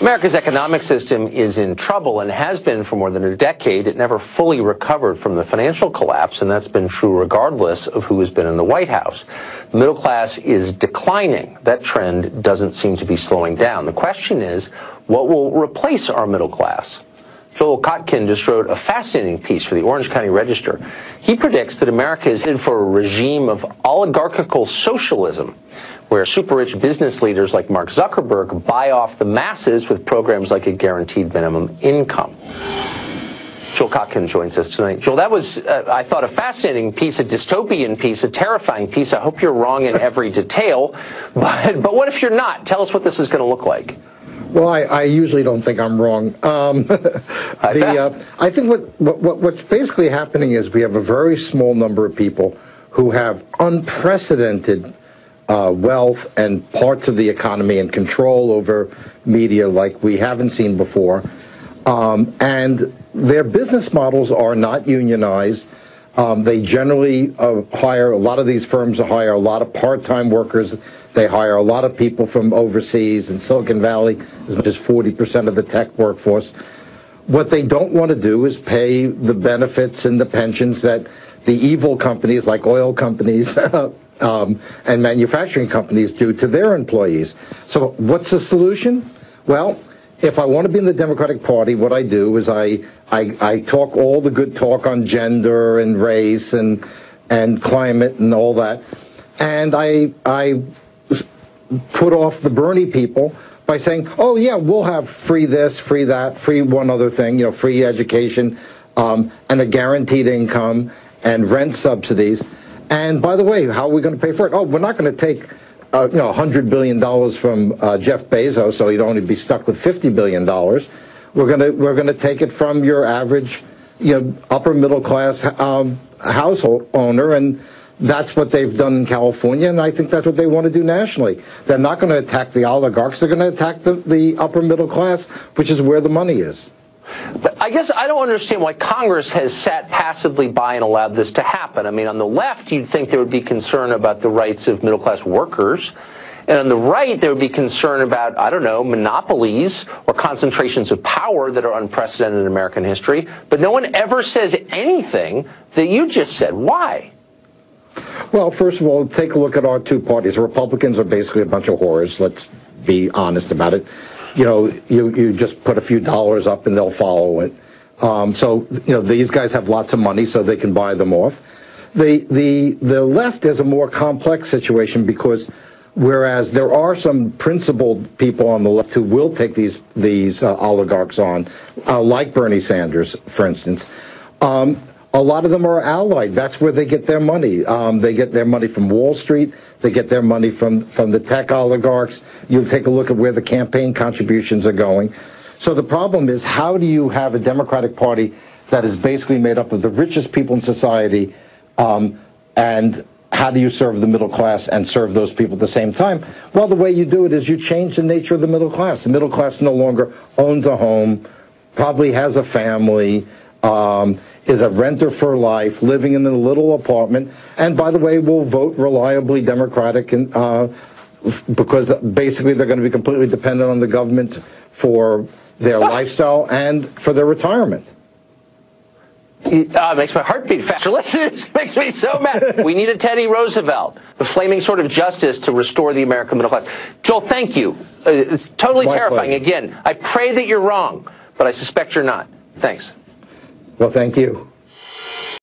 America's economic system is in trouble and has been for more than a decade. It never fully recovered from the financial collapse, and that's been true regardless of who has been in the White House. The middle class is declining. That trend doesn't seem to be slowing down. The question is, what will replace our middle class? Joel Kotkin just wrote a fascinating piece for the Orange County Register. He predicts that America is headed for a regime of oligarchical socialism, where super-rich business leaders like Mark Zuckerberg buy off the masses with programs like a guaranteed minimum income. Joel Kotkin joins us tonight. Joel, that was, I thought, a fascinating piece, a dystopian piece, a terrifying piece. I hope you're wrong in every detail, but what if you're not? Tell us what this is going to look like. Well, I usually don't think I'm wrong. I think what's basically happening is we have a very small number of people who have unprecedented wealth and parts of the economy and control over media like we haven't seen before. And their business models are not unionized. They generally hire, a lot of these firms hire a lot of part-time workers. They hire a lot of people from overseas. In Silicon Valley, as much as 40% of the tech workforce. What they don't want to do is pay the benefits and the pensions that the evil companies like oil companies and manufacturing companies do to their employees. So what's the solution? Well, if I want to be in the Democratic Party, what I do is I talk all the good talk on gender and race and climate and all that, and I put off the Bernie people by saying, oh yeah, we'll have free this, free that, free one other thing, you know, free education, and a guaranteed income and rent subsidies. And by the way, how are we going to pay for it? Oh, we're not going to take $100 billion from Jeff Bezos, so he'd only be stuck with $50 billion. We're going to take it from your average, upper middle class household owner, and that's what they've done in California, and I think that's what they want to do nationally. They're not going to attack the oligarchs. They're going to attack the upper middle class, which is where the money is. But I guess I don't understand why Congress has sat passively by and allowed this to happen. I mean, on the left, you'd think there would be concern about the rights of middle-class workers. And on the right, there would be concern about, I don't know, monopolies or concentrations of power that are unprecedented in American history. But no one ever says anything that you just said. Why? Well, first of all, take a look at our two parties. The Republicans are basically a bunch of whores. Let's be honest about it. You just put a few dollars up and they'll follow it. These guys have lots of money, so they can buy them off. The left is a more complex situation because whereas there are some principled people on the left who will take these oligarchs on, like Bernie Sanders, for instance, a lot of them are allied. That's where they get their money. They get their money from Wall Street. They get their money from the tech oligarchs. You take a look at where the campaign contributions are going. So the problem is, how do you have a Democratic Party that is basically made up of the richest people in society, and how do you serve the middle class and serve those people at the same time? Well, the way you do it is you change the nature of the middle class. The middle class no longer owns a home, probably has a family, is a renter for life, living in a little apartment, and by the way, will vote reliably Democratic, and, because basically they're going to be completely dependent on the government for their lifestyle and for their retirement. It makes my heart beat faster. Listen, this makes me so mad. We need a Teddy Roosevelt, the flaming sword of justice to restore the American middle class. Joel, thank you. It's totally terrifying. Again, I pray that you're wrong, but I suspect you're not. Thanks. Well, thank you.